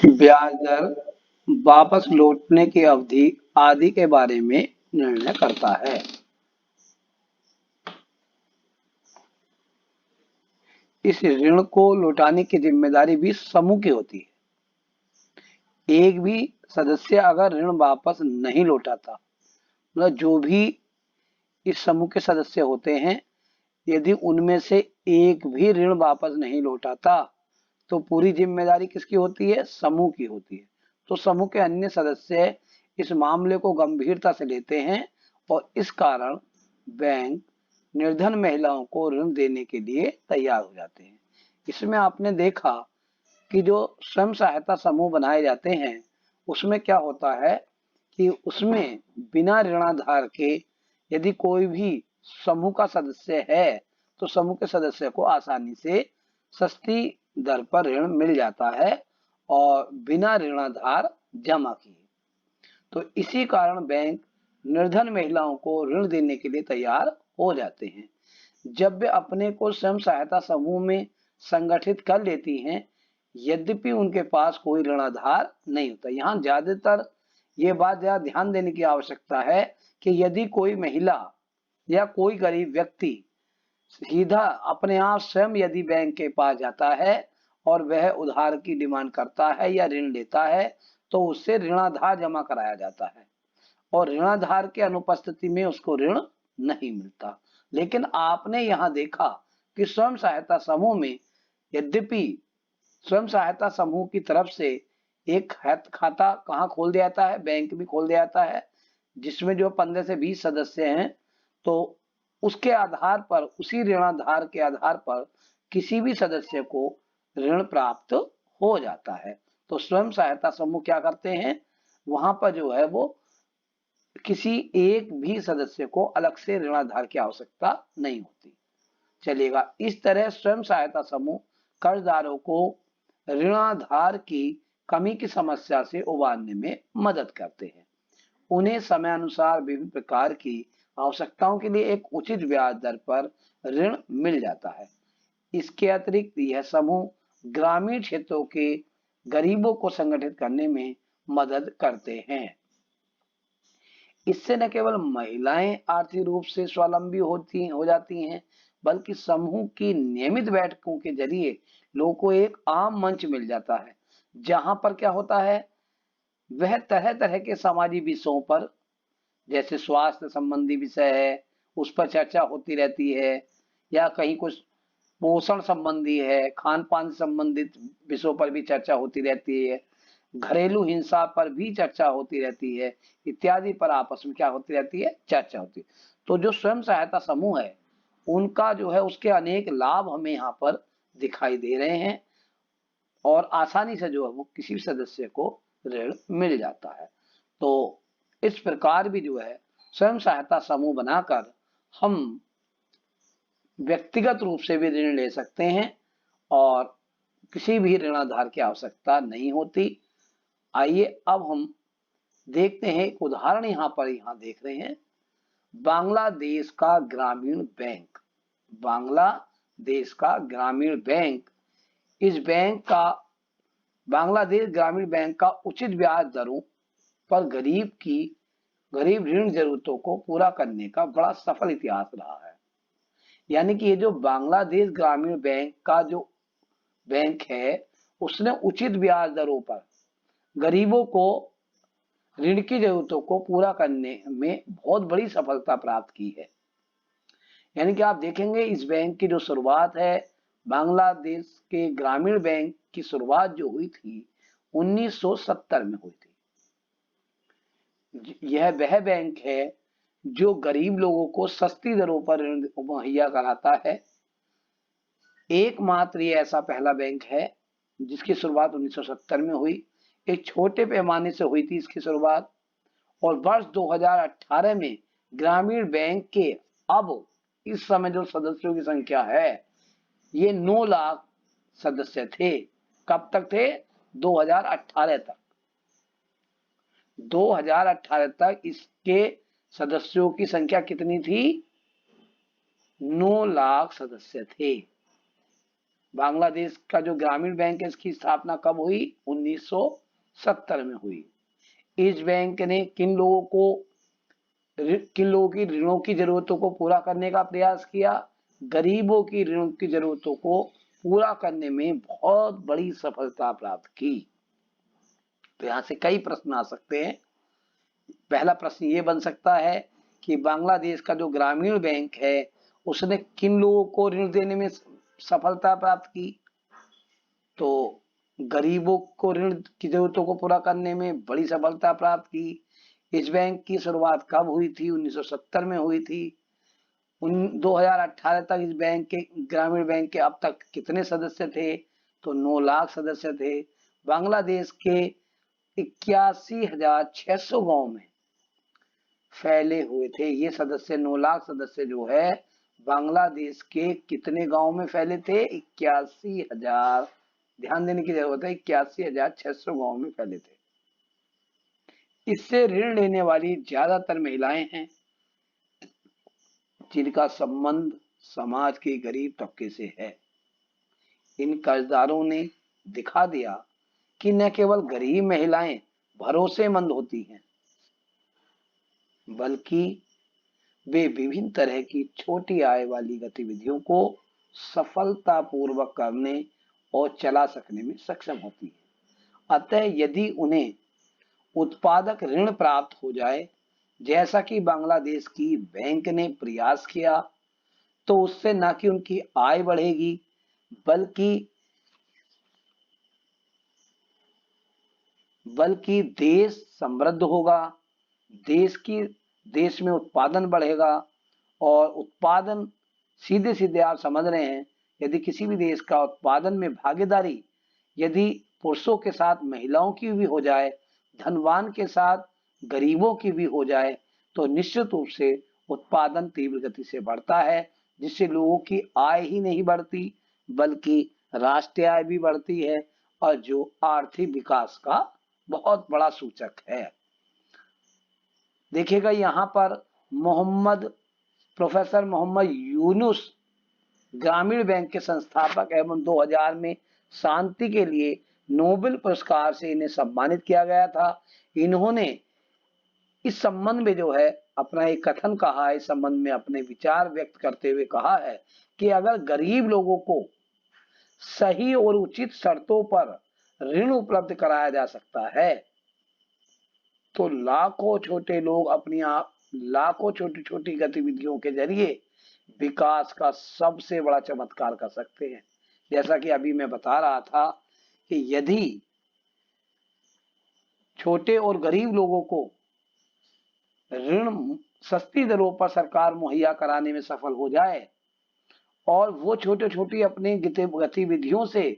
ब्याज दर वापस लौटने की अवधि आदि के बारे में निर्णय करता है। इस ऋण को लौटाने की जिम्मेदारी भी समूह की होती है। एक भी सदस्य अगर ऋण वापस नहीं लौटाता, मतलब जो भी इस समूह के सदस्य होते हैं, यदि उनमें से एक भी ऋण वापस नहीं लौटाता तो पूरी जिम्मेदारी किसकी होती है? समूह की होती है। तो समूह के अन्य सदस्य इस मामले को गंभीरता से लेते हैं और इस कारण बैंक निर्धन महिलाओं को ऋण देने के लिए तैयार हो जाते हैं। इसमें आपने देखा कि जो स्वयं सहायता समूह बनाए जाते हैं उसमें क्या होता है कि उसमें बिना ऋणाधार के यदि कोई भी समूह का सदस्य है तो समूह के सदस्य को आसानी से सस्ती दर पर ऋण मिल जाता है और बिना ऋणाधार जमा किए। तो इसी कारण बैंक निर्धन महिलाओं को ऋण देने के लिए तैयार हो जाते हैं। जब वे अपने को स्वयं सहायता समूह में संगठित कर लेती हैं, यद्यपि उनके पास कोई ऋणाधार नहीं होता। यहाँ ज्यादातर ये बात ज्यादा ध्यान देने की आवश्यकता है कि यदि कोई महिला या कोई गरीब व्यक्ति सीधा अपने आप स्वयं यदि बैंक के पास जाता है और वह उधार की डिमांड करता है या ऋण लेता है तो उससे ऋणाधार जमा कराया जाता है और ऋणाधार के अनुपस्थिति में उसको ऋण नहीं मिलता। लेकिन आपने यहाँ देखा कि स्वयं सहायता समूह में यद्यपि स्वयं सहायता समूह की तरफ से एक खाता कहाँ खोल दिया जाता है? बैंक में खोल दिया जाता है, जिसमें जो 15 से 20 सदस्य हैं। तो उसके आधार पर, उसी ऋणाधार के आधार पर किसी भी सदस्य को ऋण प्राप्त हो जाता है। तो स्वयं सहायता समूह क्या करते हैं? वहां पर जो है वो किसी एक भी सदस्य को अलग से ऋणाधार की आवश्यकता नहीं होती। चलेगा। इस तरह स्वयं सहायता समूह कर्जदारों को ऋणाधार की कमी की समस्या से उबारने में मदद करते हैं। उन्हें समय अनुसार विभिन्न प्रकार की आवश्यकताओं के लिए एक उचित ब्याज दर पर ऋण मिल जाता है। इसके अतिरिक्त यह समूह ग्रामीण क्षेत्रों के गरीबों को संगठित करने में मदद करते हैं। इससे न केवल महिलाएं आर्थिक रूप से स्वावलंबी हो जाती हैं, बल्कि समूह की नियमित बैठकों के जरिए लोगों को एक आम मंच मिल जाता है, जहां पर क्या होता है, वह तरह तरह के सामाजिक विषयों पर, जैसे स्वास्थ्य संबंधी विषय है उस पर चर्चा होती रहती है, या कहीं कुछ पोषण संबंधी है, खान पान संबंधित विषयों पर भी चर्चा होती रहती है, घरेलू हिंसा पर भी चर्चा होती रहती है, इत्यादि पर आपस में क्या होती रहती है? चर्चा होती है। तो जो स्वयं सहायता समूह है उनका जो है उसके अनेक लाभ हमें यहाँ पर दिखाई दे रहे हैं और आसानी से जो है वो किसी भी सदस्य को ऋण मिल जाता है। तो इस प्रकार भी जो है स्वयं सहायता समूह बनाकर हम व्यक्तिगत रूप से भी ऋण ले सकते हैं और किसी भी ऋणाधार की आवश्यकता नहीं होती। आइए अब हम देखते हैं एक उदाहरण यहाँ देख रहे हैं, बांग्लादेश का ग्रामीण बैंक। बांग्लादेश का ग्रामीण बैंक, इस बैंक का, बांग्लादेश ग्रामीण बैंक का उचित ब्याज दरों पर गरीब ऋण जरूरतों को पूरा करने का बड़ा सफल इतिहास रहा है। यानी कि ये जो बांग्लादेश ग्रामीण बैंक का जो बैंक है उसने उचित ब्याज दरों पर गरीबों को ऋण की जरूरतों को पूरा करने में बहुत बड़ी सफलता प्राप्त की है। यानी कि आप देखेंगे इस बैंक की जो शुरुआत है, बांग्लादेश के ग्रामीण बैंक की शुरुआत जो हुई थी 1970 में हुई थी। यह वह बैंक है जो गरीब लोगों को सस्ती दरों पर ऋण मुहैया कराता है। एकमात्र ये ऐसा पहला बैंक है जिसकी शुरुआत 1970 में हुई। एक छोटे पैमाने से हुई थी इसकी शुरुआत और वर्ष 2018 में ग्रामीण बैंक के अब इस समय जो सदस्यों की संख्या है ये 9 लाख सदस्य थे। कब तक थे? 2018 तक। 2018 तक इसके सदस्यों की संख्या कितनी थी? 9 लाख सदस्य थे। बांग्लादेश का जो ग्रामीण बैंक है इसकी स्थापना कब हुई? 1970 में हुई। इस बैंक ने किन लोगों की ऋणों की जरूरतों को पूरा करने का प्रयास किया? गरीबों की ऋणों की जरूरतों को पूरा करने में बहुत बड़ी सफलता प्राप्त की। तो यहाँ से कई प्रश्न आ सकते हैं। पहला प्रश्न ये बन सकता है कि बांग्लादेश का जो ग्रामीण बैंक है उसने किन लोगों को ऋण देने में सफलता प्राप्त की? तो गरीबों को ऋण की जरूरतों को पूरा करने में बड़ी सफलता प्राप्त की। इस बैंक की शुरुआत कब हुई थी? 1970 में हुई थी। 2018 तक इस बैंक के ग्रामीण बैंक के अब तक कितने सदस्य थे? तो 9 लाख सदस्य थे। बांग्लादेश के 81,600 गांव में फैले हुए थे। ये सदस्य 9 लाख सदस्य जो है बांग्लादेश के कितने गांव में फैले थे? 81,000। ध्यान देने की जरूरत है, 81,600 गांव में फैले थे। इससे ऋण लेने वाली ज्यादातर महिलाएं हैं जिनका संबंध समाज के गरीब तबके से है। इन कर्जदारों ने दिखा दिया कि न केवल गरीब महिलाएं भरोसेमंद होती हैं बल्कि वे विभिन्न तरह की छोटी आय वाली गतिविधियों को सफलतापूर्वक करने और चला सकने में सक्षम होती है। अतः यदि उन्हें उत्पादक ऋण प्राप्त हो जाए जैसा कि बांग्लादेश की बैंक ने प्रयास किया तो उससे न कि उनकी आय बढ़ेगी बल्कि देश समृद्ध होगा, देश में उत्पादन बढ़ेगा। और उत्पादन सीधे सीधे आप समझ रहे हैं, यदि किसी भी देश का उत्पादन में भागीदारी यदि पुरुषों के साथ महिलाओं की भी हो जाए, धनवान के साथ गरीबों की भी हो जाए, तो निश्चित रूप से उत्पादन तीव्र गति से बढ़ता है, जिससे लोगों की आय ही नहीं बढ़ती बल्कि राष्ट्रीय आय भी बढ़ती है और जो आर्थिक विकास का बहुत बड़ा सूचक है। देखिएगा यहाँ पर प्रोफेसर मोहम्मद यूनुस ग्रामीण बैंक के संस्थापक एवं 2000 में शांति के लिए नोबेल पुरस्कार से इन्हें सम्मानित किया गया था। इन्होंने इस संबंध में जो है अपना एक कथन कहा है, इस संबंध में अपने विचार व्यक्त करते हुए कहा है कि अगर गरीब लोगों को सही और उचित शर्तों पर ऋण उपलब्ध कराया जा सकता है तो लाखों छोटे लोग लाखों छोटी छोटी गतिविधियों के जरिए विकास का सबसे बड़ा चमत्कार कर सकते हैं। जैसा कि अभी मैं बता रहा था कि यदि छोटे और गरीब लोगों को ऋण सस्ती दरों पर सरकार मुहैया कराने में सफल हो जाए और वो छोटे छोटी अपनी गतिविधियों से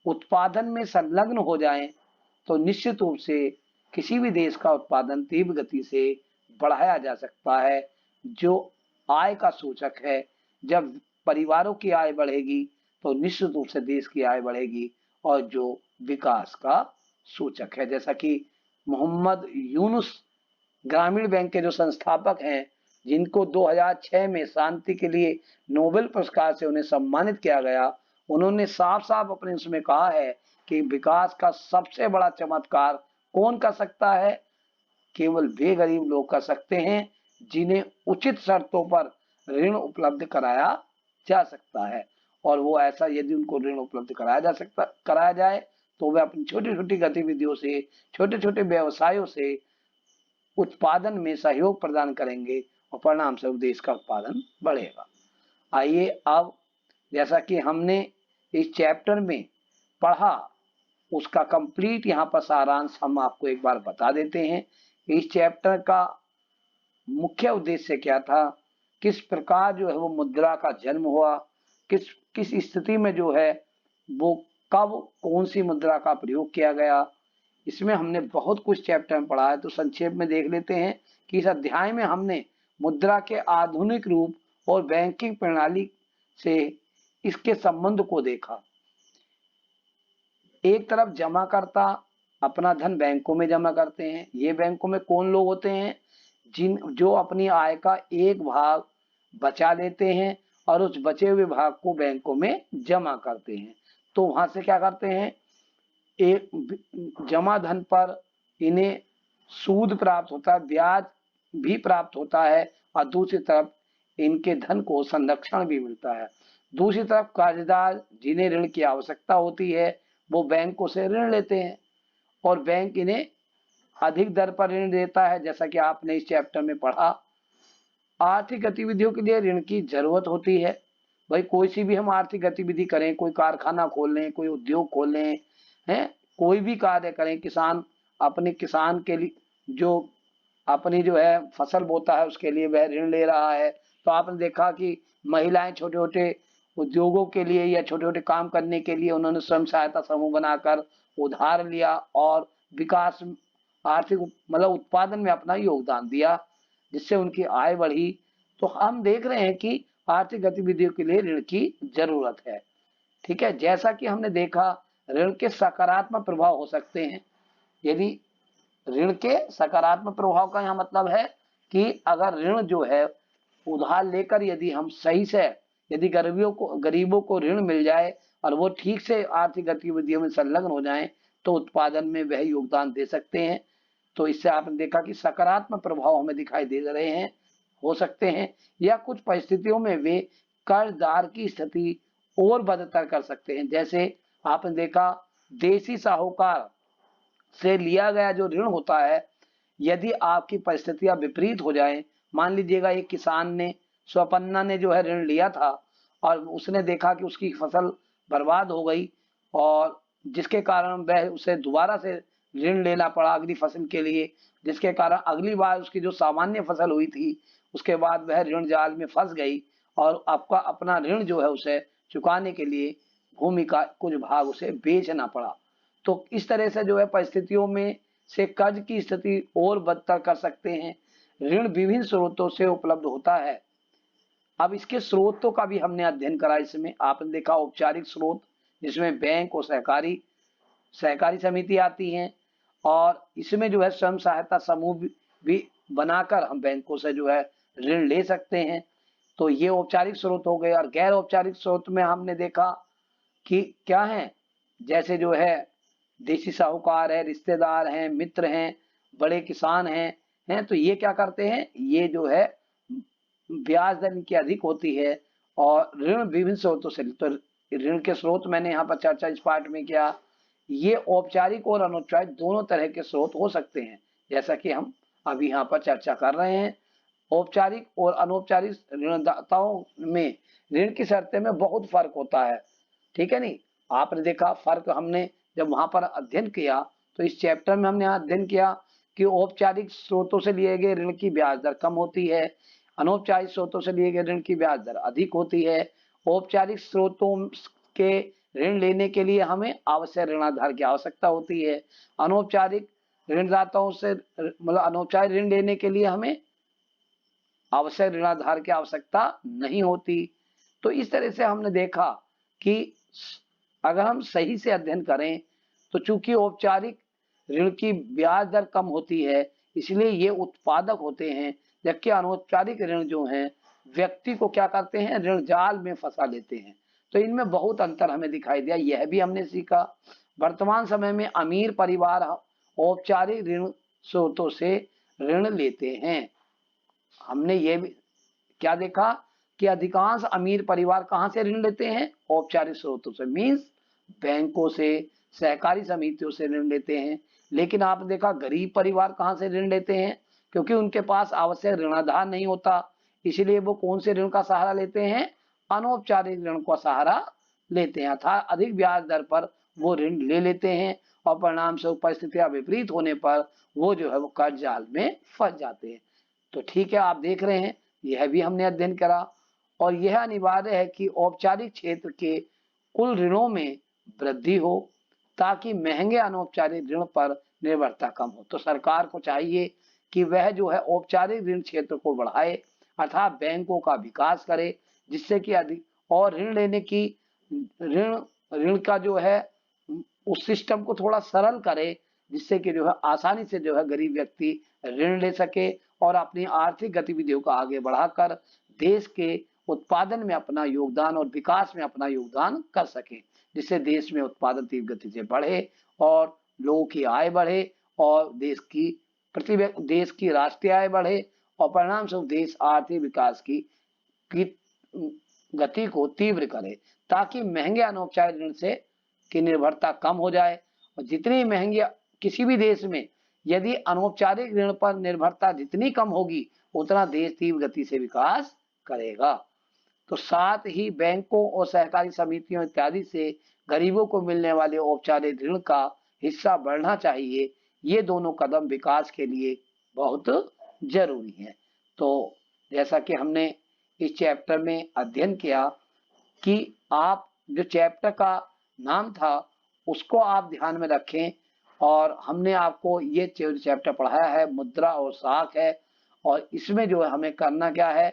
उत्पादन में संलग्न हो जाएं, तो निश्चित रूप से किसी भी देश का उत्पादन तीव्र गति से बढ़ाया जा सकता है, जो आय का सूचक है। जब परिवारों की आय बढ़ेगी तो निश्चित रूप से देश की आय बढ़ेगी और जो विकास का सूचक है। जैसा कि मोहम्मद यूनुस ग्रामीण बैंक के जो संस्थापक हैं, जिनको 2006 में शांति के लिए नोबेल पुरस्कार से उन्हें सम्मानित किया गया, उन्होंने साफ साफ अपने उसमें कहा है कि विकास का सबसे बड़ा चमत्कार कौन कर सकता है? केवल वे गरीब लोग कर सकते हैं जिन्हें उचित शर्तों पर ऋण उपलब्ध कराया जा सकता है। और वो ऐसा यदि उनको ऋण उपलब्ध कराया जाए तो वे अपनी छोटी छोटी गतिविधियों से, छोटे छोटे व्यवसायों से उत्पादन में सहयोग प्रदान करेंगे और परिणाम स्वरूप देश का उत्पादन बढ़ेगा। आइए अब जैसा कि हमने इस चैप्टर में पढ़ा उसका कंप्लीट यहाँ पर सारांश हम आपको एक बार बता देते हैं। इस चैप्टर का मुख्य उद्देश्य क्या था, किस प्रकार जो है वो मुद्रा का जन्म हुआ, किस स्थिति में जो है वो कब कौन सी मुद्रा का प्रयोग किया गया, इसमें हमने बहुत कुछ चैप्टर में पढ़ा है। तो संक्षेप में देख लेते हैं कि इस अध्याय में हमने मुद्रा के आधुनिक रूप और बैंकिंग प्रणाली से इसके संबंध को देखा। एक तरफ जमाकर्ता अपना धन बैंकों में जमा करते हैं। ये बैंकों में कौन लोग होते हैं? जो अपनी आय का एक भाग बचा लेते हैं और उस बचे हुए भाग को बैंकों में जमा करते हैं। तो वहां से क्या करते हैं, एक जमा धन पर इन्हें सूद प्राप्त होता है, ब्याज भी प्राप्त होता है, और दूसरी तरफ इनके धन को संरक्षण भी मिलता है। दूसरी तरफ कर्जदार जिन्हें ऋण की आवश्यकता होती है वो बैंकों से ऋण लेते हैं, और बैंक इन्हें अधिक दर पर ऋण देता है। जैसा कि आपने इस चैप्टर में पढ़ा, आर्थिक गतिविधियों के लिए ऋण की जरूरत होती है। भाई कोई सी भी हम आर्थिक गतिविधि करें, कोई कारखाना खोल लें, कोई उद्योग खोल लें, हैं, कोई भी कार्य करें, किसान के लिए जो अपनी जो है फसल बोता है उसके लिए वह ऋण ले रहा है। तो आपने देखा कि महिलाएं छोटे छोटे उद्योगों के लिए या छोटे छोटे काम करने के लिए उन्होंने स्वयं सहायता समूह बनाकर उधार लिया और विकास, आर्थिक मतलब उत्पादन में अपना योगदान दिया, जिससे उनकी आय बढ़ी। तो हम देख रहे हैं कि आर्थिक गतिविधियों के लिए ऋण की जरूरत है। ठीक है, जैसा कि हमने देखा ऋण के सकारात्मक प्रभाव हो सकते हैं। यदि ऋण के सकारात्मक प्रभाव का यहाँ मतलब है कि अगर ऋण जो है उधार लेकर यदि हम सही से, यदि गरीबों को ऋण मिल जाए और वो ठीक से आर्थिक गतिविधियों में संलग्न हो जाएं तो उत्पादन में वह योगदान दे सकते हैं। तो इससे आपने देखा कि सकारात्मक प्रभाव हमें दिखाई दे रहे हैं, हो सकते हैं, या कुछ परिस्थितियों में वे कर्जदार की स्थिति और बदतर कर सकते हैं। जैसे आपने देखा देसी साहूकार से लिया गया जो ऋण होता है, यदि आपकी परिस्थितियां विपरीत हो जाएं, मान लीजिएगा एक किसान ने, स्वपन्ना ने जो है ऋण लिया था और उसने देखा कि उसकी फसल बर्बाद हो गई, और जिसके कारण वह उसे दोबारा से ऋण लेना पड़ा अगली फसल के लिए, जिसके कारण अगली बार उसकी जो सामान्य फसल हुई थी उसके बाद वह ऋण जाल में फंस गई और आपका अपना ऋण जो है उसे चुकाने के लिए भूमि का कुछ भाग उसे बेचना पड़ा। तो इस तरह से जो है परिस्थितियों में से कर्ज की स्थिति और बदतर कर सकते हैं। ऋण विभिन्न स्रोतों से उपलब्ध होता है। अब इसके स्रोतों का भी हमने अध्ययन करा। इसमें आपने देखा औपचारिक स्रोत, जिसमें बैंक और सहकारी समिति आती हैं, और इसमें जो है स्वयं सहायता समूह भी बनाकर हम बैंकों से जो है ऋण ले सकते हैं। तो ये औपचारिक स्रोत हो गए। और गैर औपचारिक स्रोत में हमने देखा कि क्या है, जैसे जो है देसी साहूकार है, रिश्तेदार हैं, मित्र हैं, बड़े किसान हैं, तो ये क्या करते हैं, ये जो है ब्याज दर इनकी अधिक होती है और ऋण विभिन्न स्रोतों से। तो ऋण के स्रोत मैंने यहाँ पर चर्चा इस पार्ट में किया, ये औपचारिक और अनौपचारिक दोनों तरह के स्रोत हो सकते हैं, जैसा कि हम अभी यहाँ पर चर्चा कर रहे हैं। औपचारिक और अनौपचारिक ऋणदाताओं में ऋण की शर्तें में बहुत फर्क होता है। ठीक है नहीं, आपने देखा फर्क, हमने जब वहां पर अध्ययन किया तो इस चैप्टर में हमने अध्ययन किया कि औपचारिक स्रोतों से लिए गए ऋण की ब्याज दर कम होती है, अनौपचारिक स्रोतों से लिए गए ऋण की ब्याज दर अधिक होती है। औपचारिक स्रोतों के ऋण लेने के लिए हमें आवश्यक ऋणाधार की आवश्यकता होती है, अनौपचारिक ऋणदाताओं से मतलब अनौपचारिक ऋण लेने के लिए हमें आवश्यक ऋणाधार की आवश्यकता नहीं होती। तो इस तरह से हमने देखा कि अगर हम सही से अध्ययन करें तो चूंकि औपचारिक ऋण की ब्याज दर कम होती है इसलिए ये उत्पादक होते हैं, जबकि अनौपचारिक ऋण जो हैं व्यक्ति को क्या करते हैं, ऋण जाल में फंसा लेते हैं। तो इनमें बहुत अंतर हमें दिखाई दिया, यह भी हमने सीखा। वर्तमान समय में अमीर परिवार औपचारिक ऋण स्रोतों से ऋण लेते हैं। हमने ये भी क्या देखा कि अधिकांश अमीर परिवार कहां से ऋण लेते हैं, औपचारिक स्रोतों से, मीन्स बैंकों से, सहकारी समितियों से ऋण लेते हैं। लेकिन आपने देखा गरीब परिवार कहां से ऋण लेते हैं, क्योंकि उनके पास आवश्यक ऋणाधार नहीं होता, इसलिए वो कौन से ऋण का सहारा लेते हैं, अनौपचारिक ऋण का सहारा लेते हैं, अर्थात अधिक ब्याज दर पर वो ऋण ले लेते हैं और परिणाम स्वरूप परिस्थितियां विपरीत होने पर वो जो है वो कर्ज जाल में फंस जाते हैं। तो ठीक है, आप देख रहे हैं यह भी हमने अध्ययन करा, और यह अनिवार्य है कि औपचारिक क्षेत्र के कुल ऋणों में वृद्धि हो ताकि महंगे अनौपचारिक ऋण पर निर्भरता कम हो। तो सरकार को चाहिए कि वह जो है औपचारिक ऋण क्षेत्र को बढ़ाए, अर्थात बैंकों का विकास करे, जिससे कि अधिक और ऋण लेने की ऋण ऋण का जो है उस सिस्टम को थोड़ा सरल करे, जिससे कि जो है आसानी से जो है गरीब व्यक्ति ऋण ले सके और अपनी आर्थिक गतिविधियों को आगे बढ़ाकर देश के उत्पादन में अपना योगदान और विकास में अपना योगदान कर सकें, जिससे देश में उत्पादन तीव्र गति से बढ़े और लोगों की आय बढ़े और देश की राष्ट्रीय आय बढ़े और परिणाम स्वरूप देश आर्थिक विकास की गति को तीव्र करे, ताकि महंगे अनौपचारिक ऋण से की निर्भरता कम हो जाए। और जितनी महंगी किसी भी देश में यदि अनौपचारिक ऋण पर निर्भरता जितनी कम होगी, उतना देश तीव्र गति से विकास करेगा। तो साथ ही बैंकों और सहकारी समितियों इत्यादि से गरीबों को मिलने वाले औपचारिक ऋण का हिस्सा बढ़ना चाहिए। ये दोनों कदम विकास के लिए बहुत जरूरी है। तो जैसा कि हमने इस चैप्टर में अध्ययन किया कि आप जो चैप्टर का नाम था उसको आप ध्यान में रखें, और हमने आपको ये चैप्टर पढ़ाया है मुद्रा और साख है, और इसमें जो है हमें करना क्या है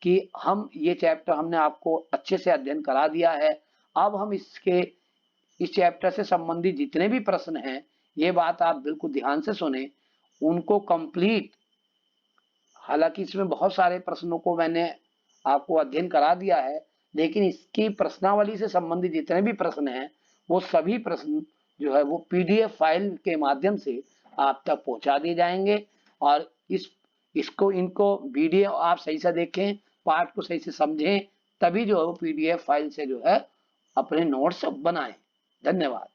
कि हम ये चैप्टर हमने आपको अच्छे से अध्ययन करा दिया है। अब हम इस चैप्टर से संबंधित जितने भी प्रश्न हैं, ये बात आप बिल्कुल ध्यान से सुने, उनको कंप्लीट, हालांकि इसमें बहुत सारे प्रश्नों को मैंने आपको अध्ययन करा दिया है, लेकिन इसकी प्रश्नावली से संबंधित जितने भी प्रश्न हैं वो सभी प्रश्न जो है वो पीडीएफ फाइल के माध्यम से आप तक पहुंचा दिए जाएंगे। और इनको वीडियो आप सही से देखें, पाठ को सही से समझें, तभी जो है वो पीडीएफ फाइल से जो है अपने नोट्स बनाएं। धन्यवाद।